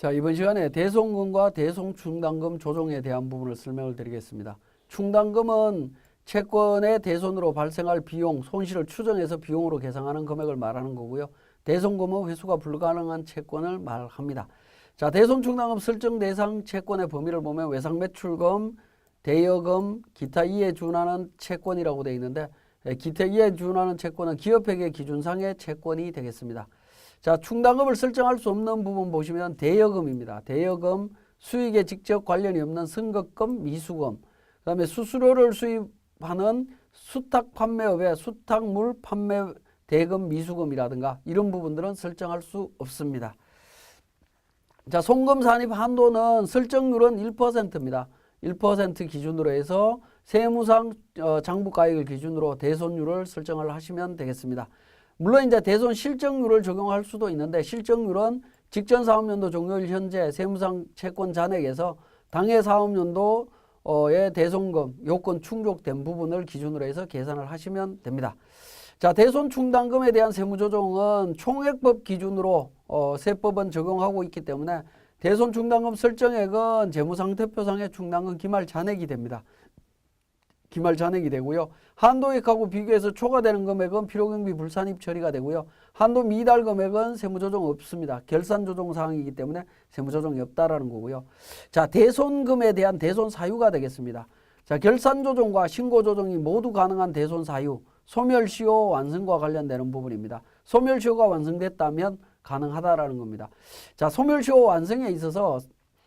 자, 이번 시간에 대손금과 대손충당금 조정에 대한 부분을 설명을 드리겠습니다. 충당금은 채권의 대손으로 발생할 비용, 손실을 추정해서 비용으로 계상하는 금액을 말하는 거고요. 대손금은 회수가 불가능한 채권을 말합니다. 자, 대손충당금 설정 대상 채권의 범위를 보면 외상매출금, 대여금, 기타 이에 준하는 채권이라고 되어 있는데, 기타 이에 준하는 채권은 기업회계 기준상의 채권이 되겠습니다. 자, 충당금을 설정할 수 없는 부분 보시면 대여금입니다. 대여금, 수익에 직접 관련이 없는 승급금, 미수금, 그 다음에 수수료를 수입하는 수탁 판매업의 수탁물 판매 대금, 미수금이라든가 이런 부분들은 설정할 수 없습니다. 자, 송금 산입 한도는 설정률은 1%입니다. 1% 기준으로 해서 세무상 장부가액을 기준으로 대손율을 설정을 하시면 되겠습니다. 물론 이제 대손 실적률을 적용할 수도 있는데 실적률은 직전 사업연도 종료일 현재 세무상 채권 잔액에서 당해 사업연도의 대손금 요건 충족된 부분을 기준으로 해서 계산을 하시면 됩니다. 자, 대손 충당금에 대한 세무조정은 총액법 기준으로 세법은 적용하고 있기 때문에 대손 충당금 설정액은 재무상태표상의 충당금 기말 잔액이 됩니다. 기말 잔액이 되고요. 한도액하고 비교해서 초과되는 금액은 필요경비 불산입 처리가 되고요. 한도 미달 금액은 세무조정 없습니다. 결산조정 사항이기 때문에 세무조정이 없다라는 거고요. 자, 대손금에 대한 대손 사유가 되겠습니다. 자, 결산조정과 신고조정이 모두 가능한 대손 사유, 소멸시효 완성과 관련되는 부분입니다. 소멸시효가 완성됐다면 가능하다라는 겁니다. 자, 소멸시효 완성에 있어서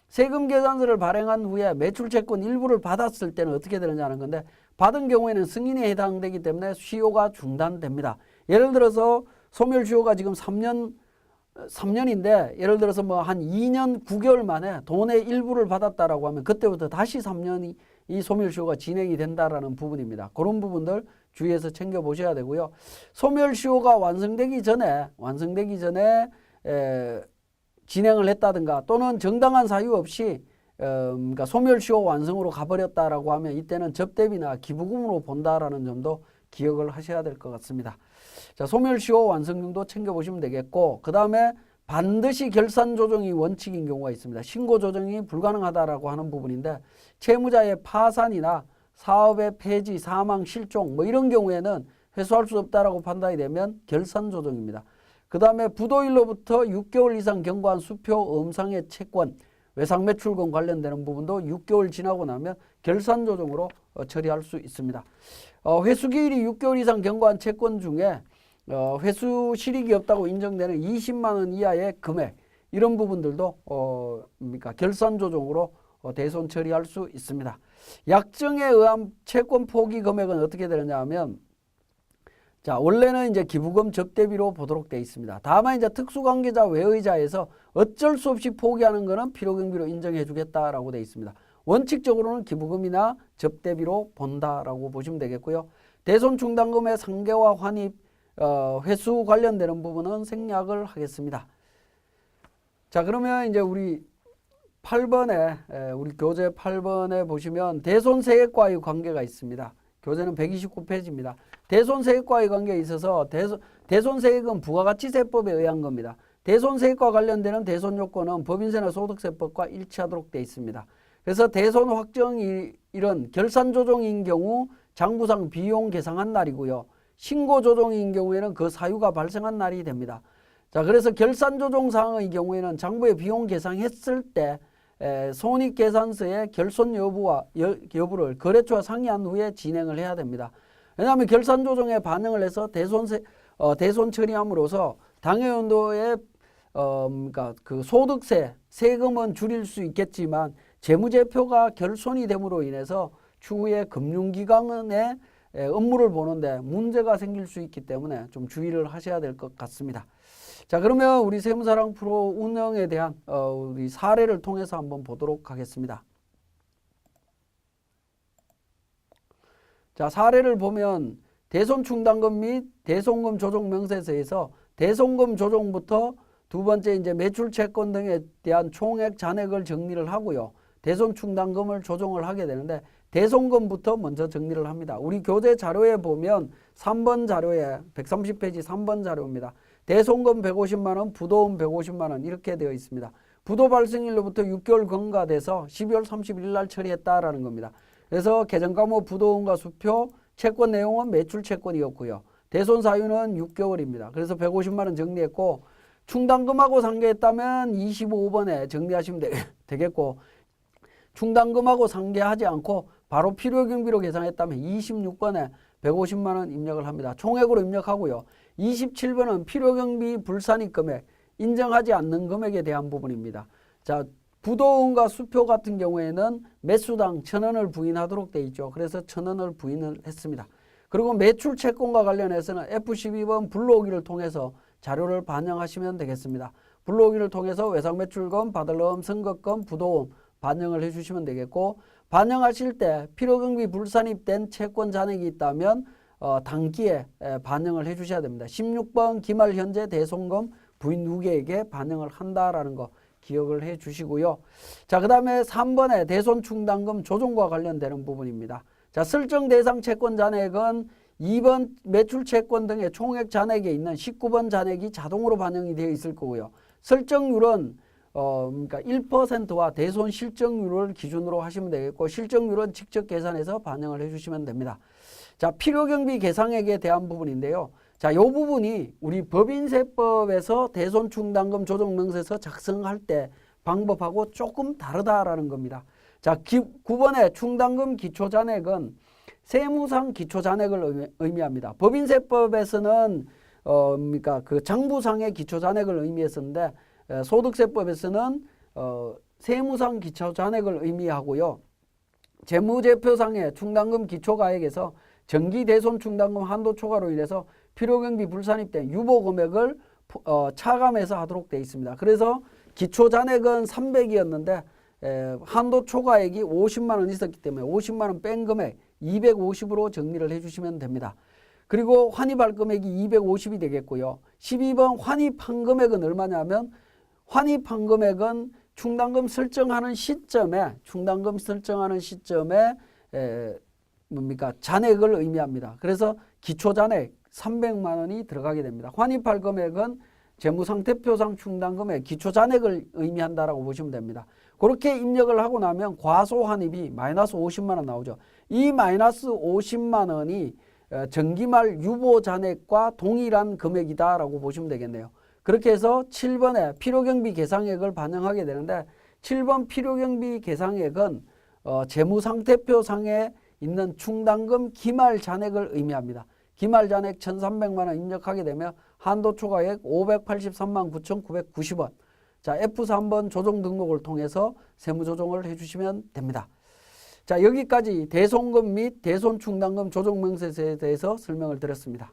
세금계산서를 발행한 후에 매출채권 일부를 받았을 때는 어떻게 되느냐는 건데 받은 경우에는 승인에 해당되기 때문에 시효가 중단됩니다. 예를 들어서 소멸시효가 지금 3년인데 예를 들어서 뭐 한 2년 9개월 만에 돈의 일부를 받았다라고 하면 그때부터 다시 3년이 이 소멸시효가 진행이 된다라는 부분입니다. 그런 부분들 주의해서 챙겨보셔야 되고요. 소멸시효가 완성되기 전에 진행을 했다든가 또는 정당한 사유 없이 그러니까 소멸시효 완성으로 가버렸다라고 하면 이때는 접대비나 기부금으로 본다라는 점도 기억을 하셔야 될 것 같습니다. 자, 소멸시효 완성정도 챙겨보시면 되겠고 그 다음에 반드시 결산조정이 원칙인 경우가 있습니다. 신고조정이 불가능하다라고 하는 부분인데 채무자의 파산이나 사업의 폐지, 사망, 실종 뭐 이런 경우에는 회수할 수 없다라고 판단이 되면 결산조정입니다. 그 다음에 부도일로부터 6개월 이상 경과한 수표 음상의 채권, 외상매출금 관련되는 부분도 6개월 지나고 나면 결산조정으로 처리할 수 있습니다. 회수기일이 6개월 이상 경과한 채권 중에 회수 실익이 없다고 인정되는 20만 원 이하의 금액 이런 부분들도 그러니까 결산조정으로 대손 처리할 수 있습니다. 약정에 의한 채권 포기 금액은 어떻게 되느냐 하면 자, 원래는 이제 기부금 접대비로 보도록 되어 있습니다. 다만 이제 특수관계자 외의자에서 어쩔 수 없이 포기하는 것은 필요경비로 인정해 주겠다라고 되어 있습니다. 원칙적으로는 기부금이나 접대비로 본다라고 보시면 되겠고요. 대손충당금의 상계와 환입, 회수 관련되는 부분은 생략을 하겠습니다. 자, 그러면 이제 우리 8번에 우리 교재 8번에 보시면 대손세액과의 관계가 있습니다. 교재는 129페이지입니다. 대손세액과의 관계에 있어서 대손세액은 부가가치세법에 의한 겁니다. 대손세액과 관련되는 대손요건은 법인세나 소득세법과 일치하도록 되어 있습니다. 그래서 대손 확정이 이런 결산조정인 경우 장부상 비용 계상한 날이고요. 신고조정인 경우에는 그 사유가 발생한 날이 됩니다. 자, 그래서 결산조정사항의 경우에는 장부에 비용 계상했을 때 손익계산서의 결손 여부를 거래처와 상의한 후에 진행을 해야 됩니다. 왜냐하면 결산조정에 반영을 해서 대손 처리함으로써 당해연도의 그러니까 그 소득세, 세금은 줄일 수 있겠지만 재무제표가 결손이 됨으로 인해서 추후에 금융기관의 업무를 보는데 문제가 생길 수 있기 때문에 좀 주의를 하셔야 될 것 같습니다. 자, 그러면 우리 세무사랑 프로 운영에 대한 우리 사례를 통해서 한번 보도록 하겠습니다. 자, 사례를 보면 대손충당금 및 대손금 조정 명세서에서 대손금 조정부터 두 번째 이제 매출채권 등에 대한 총액 잔액을 정리를 하고요. 대손충당금을 조정을 하게 되는데 대손금부터 먼저 정리를 합니다. 우리 교재 자료에 보면 3번 자료에 130페이지 3번 자료입니다. 대손금 150만 원, 부도금 150만 원 이렇게 되어 있습니다. 부도 발생일로부터 6개월 경과돼서 12월 31일 날 처리했다라는 겁니다. 그래서 개정과목 부도원가 수표 채권 내용은 매출 채권이었고요. 대손 사유는 6개월입니다. 그래서 150만 원 정리했고 충당금하고 상계했다면 25번에 정리하시면 되겠고 충당금하고 상계하지 않고 바로 필요경비로 계산했다면 26번에 150만 원 입력을 합니다. 총액으로 입력하고요. 27번은 필요경비 불산입 금액, 인정하지 않는 금액에 대한 부분입니다. 자, 부도원가 수표 같은 경우에는 매수당 1,000원을 부인하도록 되어 있죠. 그래서 1,000원을 부인을 했습니다. 그리고 매출 채권과 관련해서는 F12번 불러오기를 통해서 자료를 반영하시면 되겠습니다. 불러오기를 통해서 외상매출금, 바들러금, 선거금, 부도금 반영을 해주시면 되겠고 반영하실 때 필요경비 불산입된 채권 잔액이 있다면 단기에 반영을 해주셔야 됩니다. 16번 기말 현재 대손금 부인 누구에게 반영을 한다라는 거 기억을 해 주시고요. 자, 그 다음에 3번에 대손 충당금 조정과 관련되는 부분입니다. 자, 설정 대상 채권 잔액은 2번 매출 채권 등의 총액 잔액에 있는 19번 잔액이 자동으로 반영이 되어 있을 거고요. 설정률은 그러니까 1%와 대손 실정률을 기준으로 하시면 되겠고 실정률은 직접 계산해서 반영을 해주시면 됩니다. 자, 필요경비 계상액에 대한 부분인데요. 자, 이 부분이 우리 법인세법에서 대손 충당금 조정 명세서 작성할 때 방법하고 조금 다르다라는 겁니다. 자, 9번의 충당금 기초잔액은 세무상 기초잔액을 의미합니다. 법인세법에서는 그러니까 그 장부상의 기초잔액을 의미했었는데 소득세법에서는 세무상 기초잔액을 의미하고요. 재무제표상의 충당금 기초가액에서 정기대손 충당금 한도 초과로 인해서 필요경비 불산입된 유보금액을 차감해서 하도록 되어 있습니다. 그래서 기초잔액은 300이었는데 한도 초과액이 50만 원 있었기 때문에 50만 원 뺀 금액 250으로 정리를 해주시면 됩니다. 그리고 환입할 금액이 250이 되겠고요. 12번 환입한 금액은 얼마냐면 환입한 금액은 충당금 설정하는 시점에 뭡니까? 잔액을 의미합니다. 그래서 기초잔액 300만 원이 들어가게 됩니다. 환입할 금액은 재무상태표상 충당금의 기초잔액을 의미한다라고 보시면 됩니다. 그렇게 입력을 하고 나면 과소환입이 마이너스 50만 원 나오죠. 이 마이너스 50만 원이 정기말 유보잔액과 동일한 금액이다라고 보시면 되겠네요. 그렇게 해서 7번에 필요경비 계상액을 반영하게 되는데 7번 필요경비 계상액은 재무상태표상에 있는 충당금 기말 잔액을 의미합니다. 기말 잔액 1,300만 원 입력하게 되면 한도 초과액 583만 9,990원. 자, F3번 조정 등록을 통해서 세무조정을 해주시면 됩니다. 자, 여기까지 대손금 및 대손 충당금 조정 명세서에 대해서 설명을 드렸습니다.